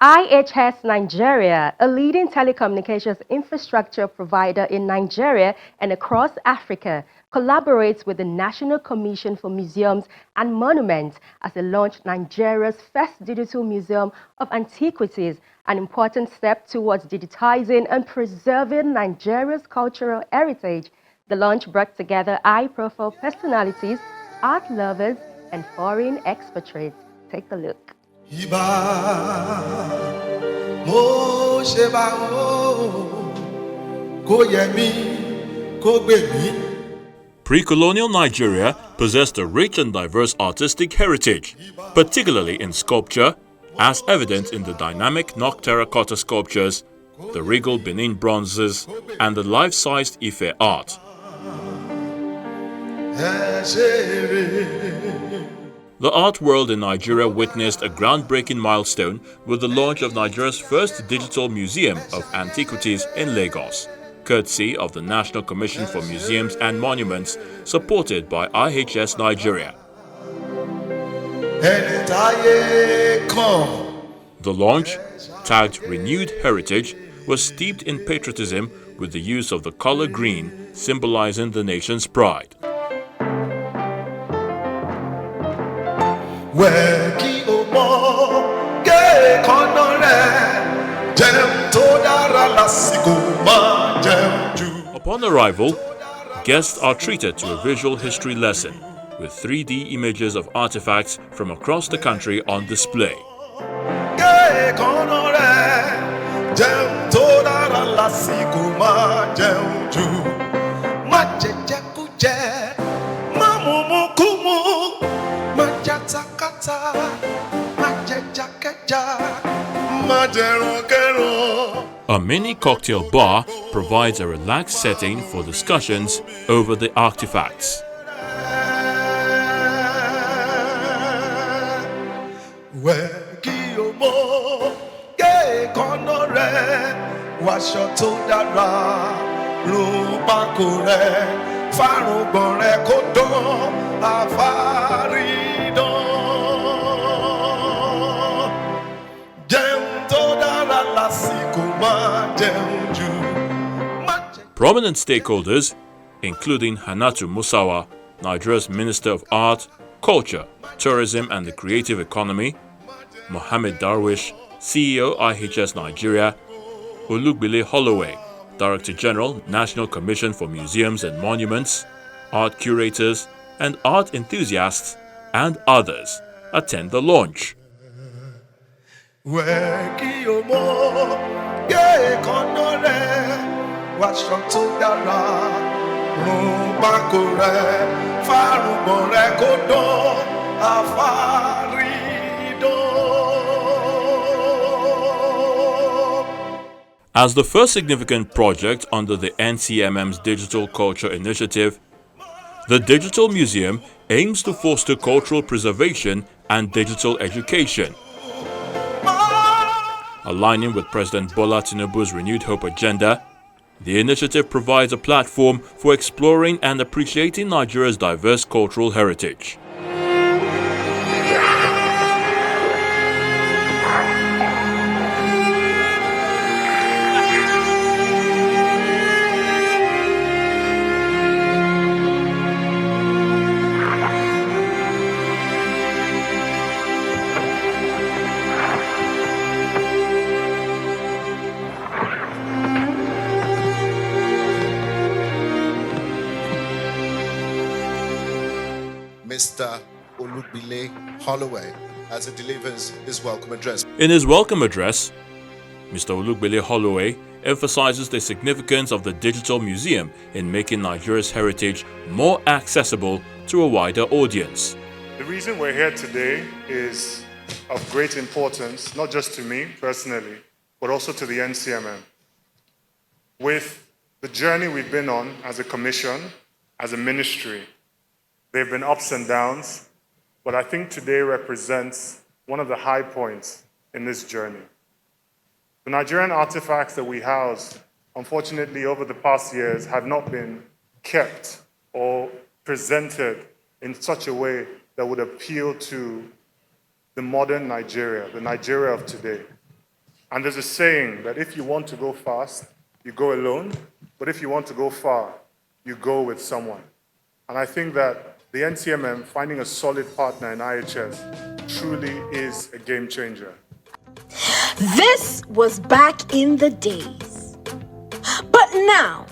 IHS Nigeria, a leading telecommunications infrastructure provider in Nigeria and across Africa, collaborates with the National Commission for Museums and Monuments as it launched Nigeria's first digital museum of antiquities, an important step towards digitizing and preserving Nigeria's cultural heritage. The launch brought together high-profile personalities, art lovers, and foreign expatriates. Take a look. Iba mo ṣe bá o kó yẹ mí kó gbè mí. Pre-colonial Nigeria possessed a rich and diverse artistic heritage, particularly in sculpture, as evident in the dynamic Nok terracotta sculptures, the regal Benin bronzes, and the life-sized Ife art. The art world in Nigeria witnessed a groundbreaking milestone with the launch of Nigeria's first digital museum of antiquities in Lagos, courtesy of the National Commission for Museums and Monuments, supported by IHS Nigeria. The launch, tagged Renewed Heritage, was steeped in patriotism with the use of the color green, symbolizing the nation's pride. Upon arrival, guests are treated to a visual history lesson with 3D images of artifacts from across the country on display. A mini cocktail bar provides a relaxed setting for discussions over the artifacts. Prominent stakeholders, including Hannatu Musawa, Nigeria's Minister of Art, Culture, Tourism and the Creative Economy, Mohammed Darwish, CEO IHS Nigeria, Olugbile Holloway, Director General, National Commission for Museums and Monuments, art curators and art enthusiasts, and others attend the launch. As the first significant project under the NCMM's Digital Culture Initiative, the Digital Museum aims to foster cultural preservation and digital education. Aligning with President Bola Tinubu's Renewed Hope agenda, the initiative provides a platform for exploring and appreciating Nigeria's diverse cultural heritage. Mr. Olugbile Holloway as he delivers his welcome address. In his welcome address, Mr. Olugbile Holloway emphasizes the significance of the Digital Museum in making Nigeria's heritage more accessible to a wider audience. The reason we're here today is of great importance, not just to me personally, but also to the NCMM. With the journey we've been on as a commission, as a ministry, there have been ups and downs, but I think today represents one of the high points in this journey. The Nigerian artifacts that we house, unfortunately, over the past years, have not been kept or presented in such a way that would appeal to the modern Nigeria, the Nigeria of today. And there's a saying that if you want to go fast, you go alone, but if you want to go far, you go with someone. And I think that the NCMM finding a solid partner in IHS truly is a game changer. This was back in the days. But now,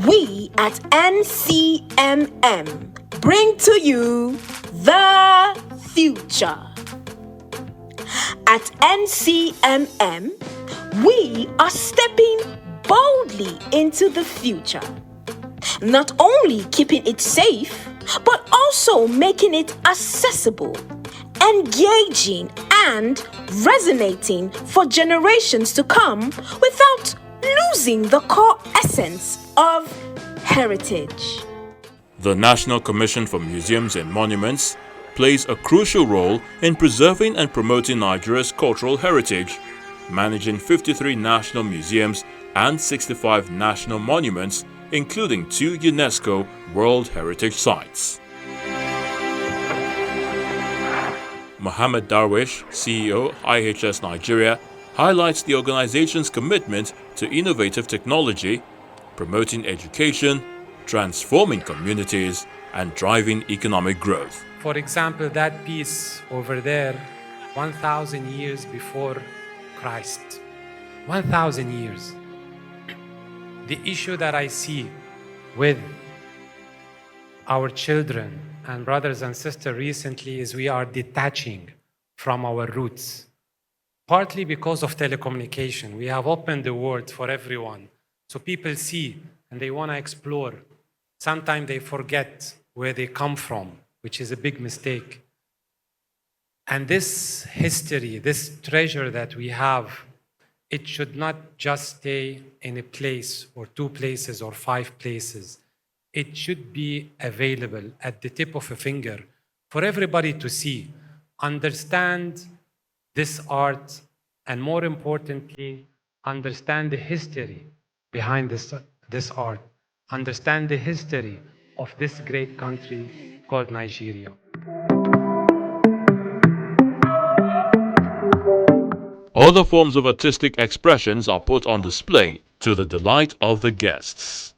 we at NCMM bring to you the future. At NCMM, we are stepping boldly into the future. Not only keeping it safe, but also making it accessible, engaging, and resonating for generations to come without losing the core essence of heritage. The National Commission for Museums and Monuments plays a crucial role in preserving and promoting Nigeria's cultural heritage, managing 53 national museums and 65 national monuments, including 2 UNESCO World Heritage Sites. Mohammed Darwish, CEO, IHS Nigeria, highlights the organization's commitment to innovative technology, promoting education, transforming communities, and driving economic growth. For example, that piece over there, 1,000 years before Christ. 1,000 years. The issue that I see with our children and brothers and sisters recently is we are detaching from our roots. Partly because of telecommunication. We have opened the world for everyone. So people see and they want to explore. Sometimes they forget where they come from, which is a big mistake. And this history, this treasure that we have, it should not just stay in a place or 2 places or 5 places. It should be available at the tip of a finger for everybody to see, understand this art, and more importantly, understand the history behind this art, understand the history of this great country called Nigeria. Other forms of artistic expressions are put on display to the delight of the guests.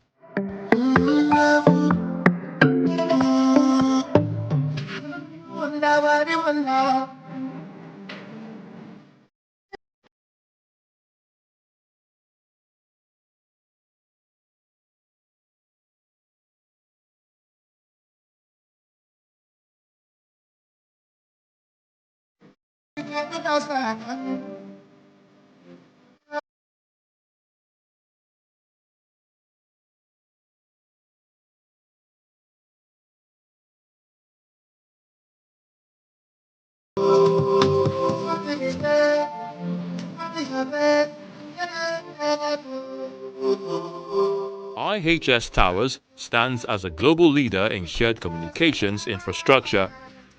IHS Towers stands as a global leader in shared communications infrastructure,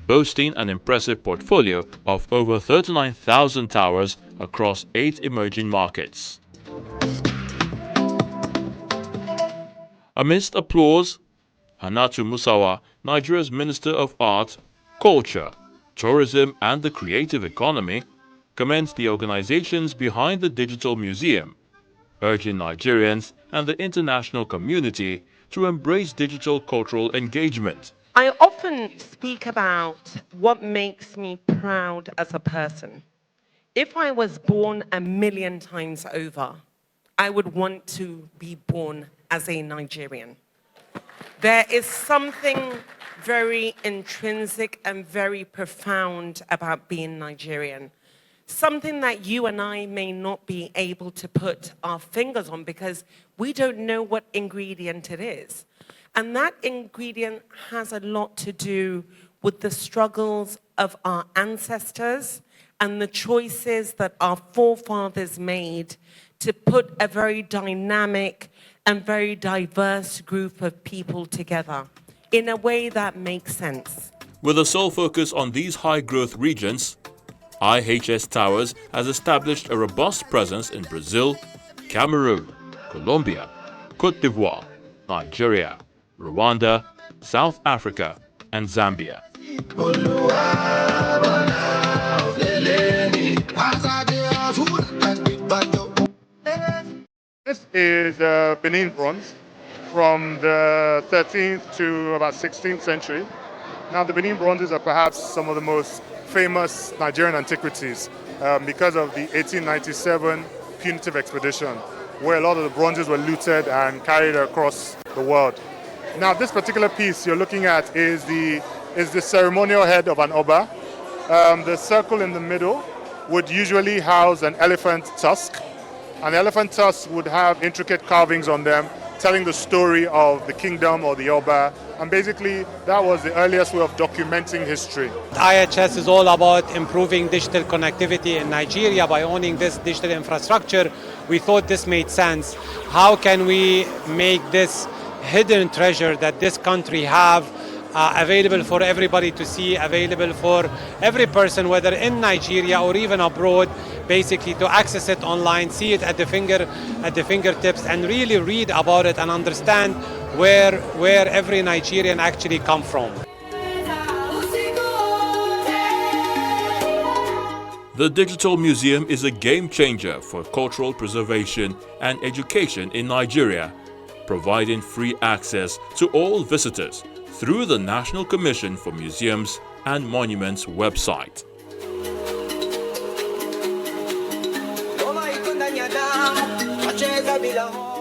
boasting an impressive portfolio of over 39,000 towers across 8 emerging markets. Amidst applause, Hannatu Musawa, Nigeria's Minister of Art, Culture, Tourism and the Creative Economy, commends the organizations behind the Digital Museum, urging Nigerians and the international community to embrace digital cultural engagement. I often speak about what makes me proud as a person. If I was born 1,000,000 times over, I would want to be born as a Nigerian. There is something very intrinsic and very profound about being Nigerian. Something that you and I may not be able to put our fingers on because we don't know what ingredient it is. And that ingredient has a lot to do with the struggles of our ancestors and the choices that our forefathers made to put a very dynamic and very diverse group of people together in a way that makes sense. With a sole focus on these high-growth regions, IHS Towers has established a robust presence in Brazil, Cameroon, Colombia, Côte d'Ivoire, Nigeria, Rwanda, South Africa, and Zambia. This is Benin bronze from the 13th to about 16th century. Now, the Benin bronzes are perhaps some of the most famous Nigerian antiquities because of the 1897 punitive expedition, where a lot of the bronzes were looted and carried across the world. Now, this particular piece you're looking at is the ceremonial head of an Oba. The circle in the middle would usually house an elephant tusk, and the elephant tusks would have intricate carvings on them telling the story of the kingdom or the Oba, and basically that was the earliest way of documenting history. IHS is all about improving digital connectivity in Nigeria by owning this digital infrastructure. We thought this made sense. How can we make this hidden treasure that this country have available for everybody to see, available for every person, whether in Nigeria or even abroad, basically to access it online, see it at the fingertips, and really read about it and understand where every Nigerian actually come from. The Digital Museum is a game changer for cultural preservation and education in Nigeria, providing free access to all visitors through the National Commission for Museums and Monuments website. Roma ikundanya da, acheza bila ho.